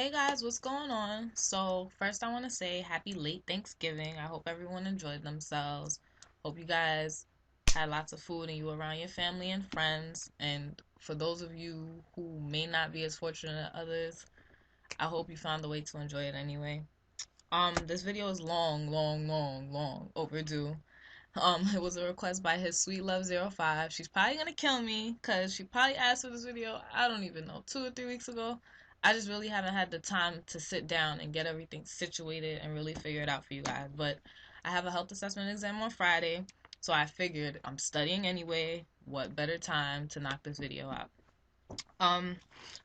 Hey guys, what's going on? So, first I want to say happy late Thanksgiving. I hope everyone enjoyed themselves. Hope you guys had lots of food and you were around your family and friends. And for those of you who may not be as fortunate as others, I hope you found a way to enjoy it anyway. This video is long overdue. It was a request by his sweet love 05. She's probably gonna kill me because she probably asked for this video, I don't even know, 2 or 3 weeks ago. I just really haven't had the time to sit down and get everything situated and really figure it out for you guys. But I have a health assessment exam on Friday, so I figured I'm studying anyway. What better time to knock this video out?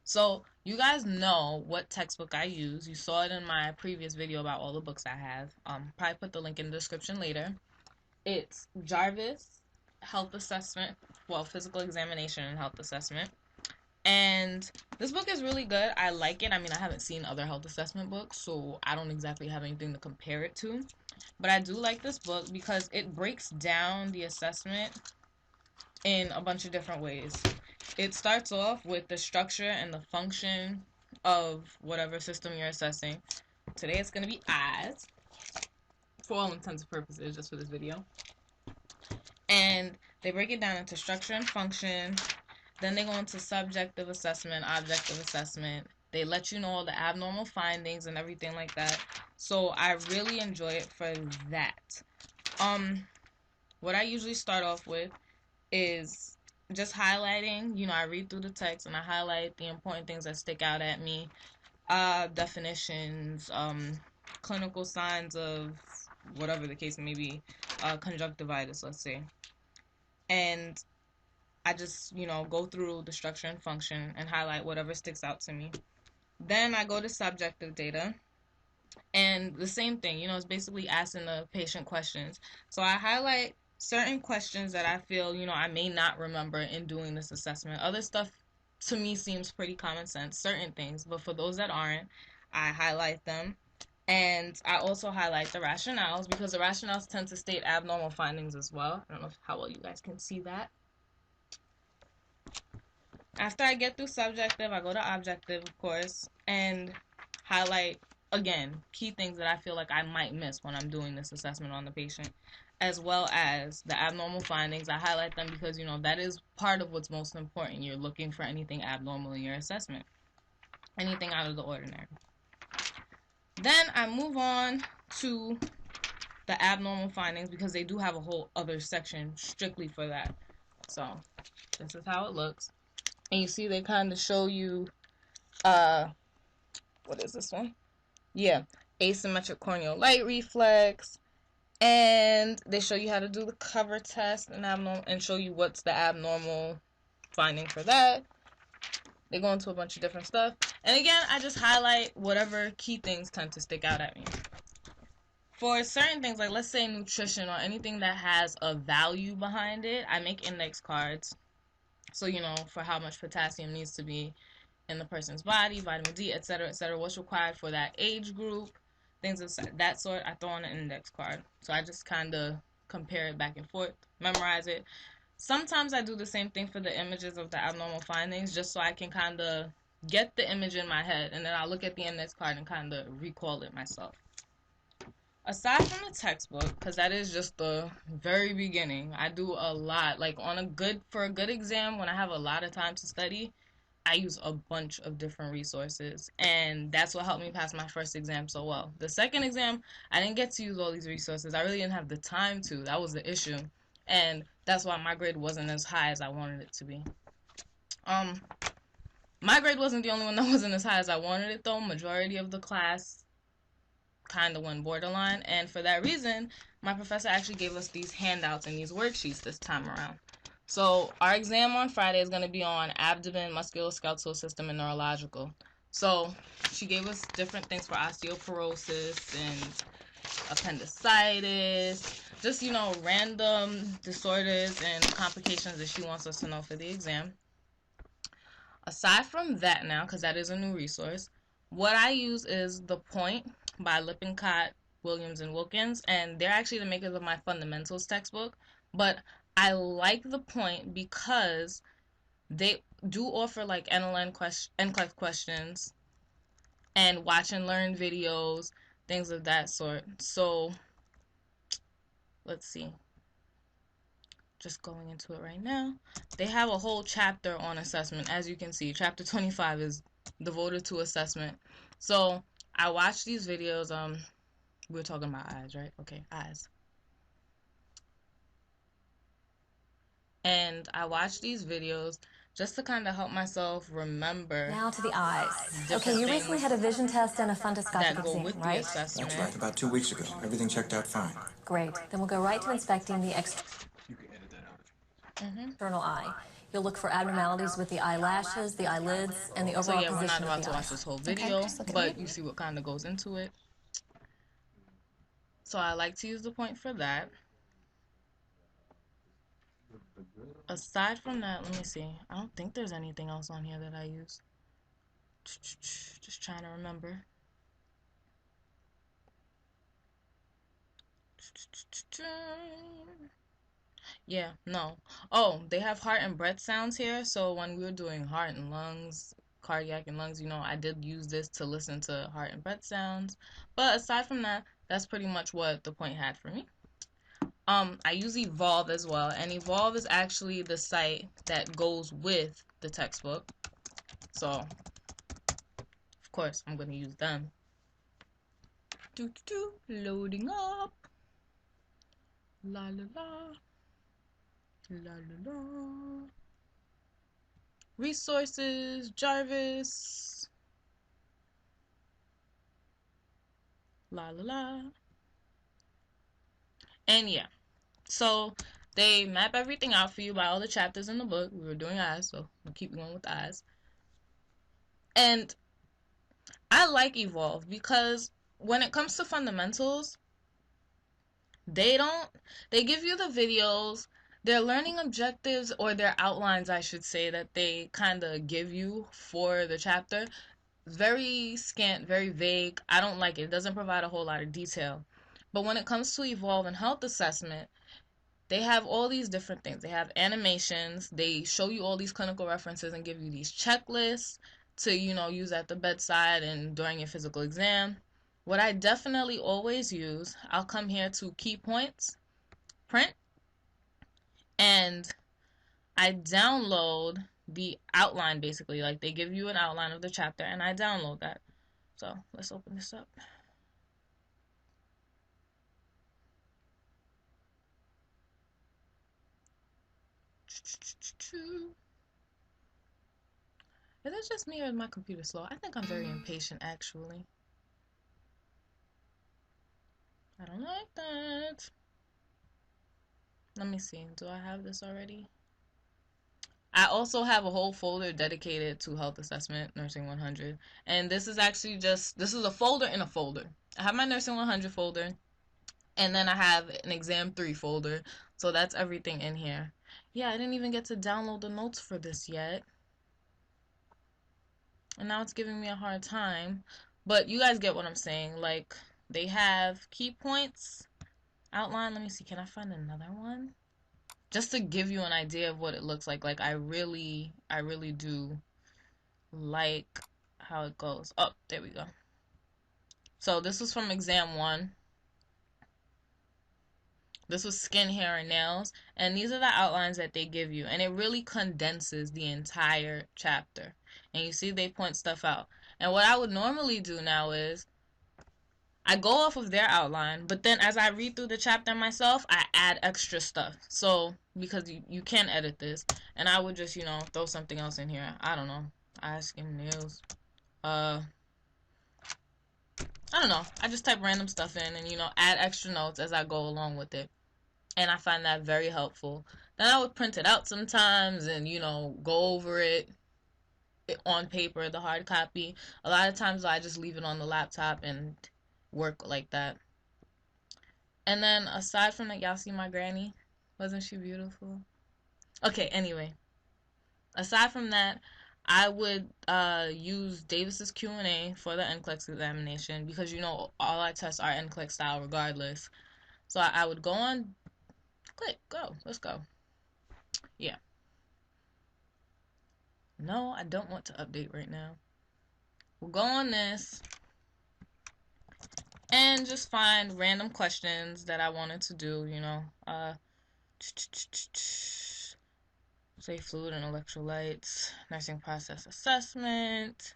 So you guys know what textbook I use. You saw it in my previous video about all the books I have. Probably put the link in the description later. It's Jarvis Health Assessment, well, Physical Examination and Health Assessment. And this book is really good. I like it. I mean, I haven't seen other health assessment books, so I don't exactly have anything to compare it to. But I do like this book because it breaks down the assessment in a bunch of different ways. It starts off with the structure and the function of whatever system you're assessing. Today it's going to be eyes, for all intents and purposes, just for this video. And they break it down into structure and function. Then they go into subjective assessment, objective assessment. They let you know all the abnormal findings and everything like that. So I really enjoy it for that. What I usually start off with is just highlighting. You know, I read through the text and I highlight the important things that stick out at me. Definitions, clinical signs of whatever the case may be, conjunctivitis, let's say. And I just, go through the structure and function and highlight whatever sticks out to me. Then I go to subjective data. And the same thing, it's basically asking the patient questions. So I highlight certain questions that I feel, I may not remember in doing this assessment. Other stuff to me seems pretty common sense, certain things. But for those that aren't, I highlight them. And I also highlight the rationales because the rationales tend to state abnormal findings as well. I don't know how well you guys can see that. After I get through subjective, I go to objective, of course, and highlight, again, key things that I feel like I might miss when I'm doing this assessment on the patient, as well as the abnormal findings. I highlight them because, that is part of what's most important. You're looking for anything abnormal in your assessment, anything out of the ordinary. Then I move on to the abnormal findings because they do have a whole other section strictly for that. So this is how it looks. And you see they kind of show you, what is this one? Yeah, asymmetric corneal light reflex. And they show you how to do the cover test and show you what's the abnormal finding for that. They go into a bunch of different stuff. And again, I just highlight whatever key things tend to stick out at me. For certain things, like let's say nutrition or anything that has a value behind it, I make index cards. So, for how much potassium needs to be in the person's body, vitamin D, etc., what's required for that age group, things of that sort, I throw on an index card. So I just kind of compare it back and forth, memorize it. Sometimes I do the same thing for the images of the abnormal findings just so I can kind of get the image in my head, and then I'll look at the index card and kind of recall it myself. Aside from the textbook, because that is just the very beginning, I do a lot. Like for a good exam, when I have a lot of time to study, I use a bunch of different resources, and that's what helped me pass my first exam so well. The second exam, I didn't get to use all these resources. I really didn't have the time to. That was the issue. And that's why my grade wasn't as high as I wanted it to be. My grade wasn't the only one that wasn't as high as I wanted it, though. Majority of the class kind of went borderline. And for that reason, my professor actually gave us these handouts and these worksheets this time around. So our exam on Friday is going to be on abdomen, musculoskeletal system, and neurological. So she gave us different things for osteoporosis and appendicitis, just, random disorders and complications that she wants us to know for the exam. Aside from that now, because that is a new resource, what I use is The Point by Lippincott, Williams, and Wilkins, and they're actually the makers of my fundamentals textbook, but I like The Point because they do offer like NCLEX questions, and watch and learn videos, things of that sort. So let's see, just going into it right now. They have a whole chapter on assessment. As you can see, chapter 25 is devoted to assessment. So I watch these videos. We were talking about eyes, right? Okay, eyes. And I watch these videos just to kind of help myself remember. Now to the eyes. Okay, you recently had a vision test and a fundoscopic that go exam, with the right? assessment. That's right, about 2 weeks ago. Everything checked out fine. Great. Then we'll go right to inspecting the You can edit that out. external eye. You'll look for abnormalities with the eyelashes, the eyelids, and the overall So yeah, we're not position about of to the watch eyes. this whole video, Okay, just look at but me. you see what kind of goes into it. So I like to use the point for that. Aside from that, let me see. I don't think there's anything else on here that I use. Just trying to remember. Yeah, no. Oh, they have heart and breath sounds here. So when we were doing heart and lungs, cardiac and lungs, I did use this to listen to heart and breath sounds. But aside from that, that's pretty much what the point had for me. I use Evolve as well, and Evolve is actually the site that goes with the textbook. So, of course, I'm going to use them. Loading up. La la la. La la la. Resources, Jarvis. La la la. And yeah, so they map everything out for you by all the chapters in the book. We were doing eyes, so we'll keep going with eyes. And I like Evolve because when it comes to fundamentals, they give you the videos, their learning objectives, or their outlines, I should say, that they kind of give you for the chapter. Very scant, very vague. I don't like it. It doesn't provide a whole lot of detail. But when it comes to Evolve and health assessment, they have all these different things. They have animations. They show you all these clinical references and give you these checklists to, use at the bedside and during your physical exam. What I definitely always use, I'll come here to key points, print, and I download the outline basically. Like they give you an outline of the chapter and I download that. So let's open this up. Is it just me or is my computer slow? I think I'm very impatient actually. I don't like that. Let me see. Do I have this already? I also have a whole folder dedicated to health assessment, Nursing 100. And this is actually this is a folder in a folder. I have my Nursing 100 folder. And then I have an Exam 3 folder. So that's everything in here. Yeah, I didn't even get to download the notes for this yet. And now it's giving me a hard time. But you guys get what I'm saying. Like, they have key points, outline. Let me see. Can I find another one? Just to give you an idea of what it looks like. Like, I really do like how it goes. Oh, there we go. So this was from Exam 1. This was skin, hair, and nails. And these are the outlines that they give you. And it really condenses the entire chapter. And you see they point stuff out. And what I would normally do now is I go off of their outline, but then as I read through the chapter myself, I add extra stuff. So, because you can edit this, and I would just, throw something else in here. I don't know. Eyes, skin, nails. I don't know. I just type random stuff in and, add extra notes as I go along with it. And I find that very helpful. Then I would print it out sometimes and, go over it on paper, the hard copy. A lot of times I just leave it on the laptop and work like that. And then aside from that, y'all see my granny? Wasn't she beautiful? Okay, anyway. Aside from that, I would use Davis's Q&A for the NCLEX examination because, all our tests are NCLEX style regardless. So I would go on, click, go, let's go. Yeah. No, I don't want to update right now. we'll go on this and just find random questions that I wanted to do, you know. Say fluid and electrolytes, nursing process assessment,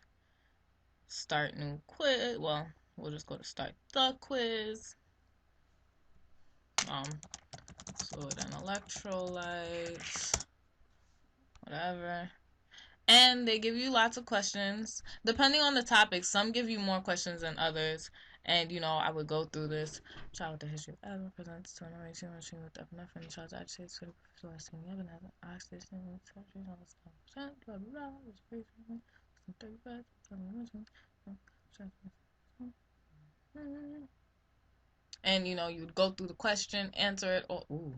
start new quiz. Well, we'll just go to start the quiz. Fluid and electrolytes, whatever. And they give you lots of questions depending on the topic. Some give you more questions than others, and you know, I would go through this. Child with the history of asthma presents to an emergency machine with epinephrine. Child's agitated to the last thing you ever had oxidation saturation on the 10%, blah blah blah. Some 35, and you know, you'd go through the question, answer it. Oh, ooh,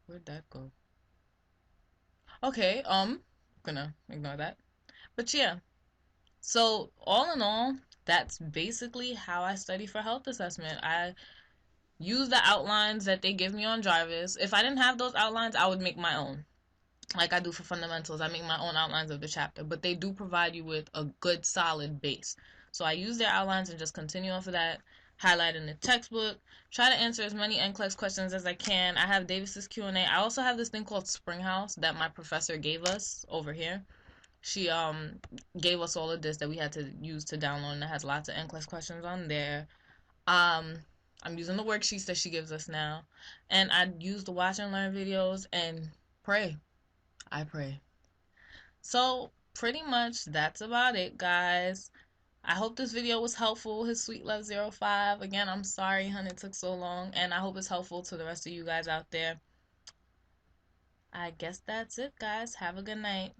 where'd that go? Okay, gonna ignore that. But yeah, so all in all, that's basically how I study for health assessment. I use the outlines that they give me on drivers. If I didn't have those outlines, I would make my own. Like I do for fundamentals, I make my own outlines of the chapter, but they do provide you with a good solid base. So I use their outlines and just continue off of that, highlight in the textbook, try to answer as many NCLEX questions as I can. I have Davis's Q&A. I also have this thing called Springhouse that my professor gave us over here. She gave us all of this that we had to use to download, and it has lots of NCLEX questions on there. I'm using the worksheets that she gives us now, and I use the watch and learn videos and pray. I pray. So pretty much that's about it, guys. I hope this video was helpful. His Sweet Love 05. Again, I'm sorry, honey, it took so long, and I hope it's helpful to the rest of you guys out there. I guess that's it, guys. Have a good night.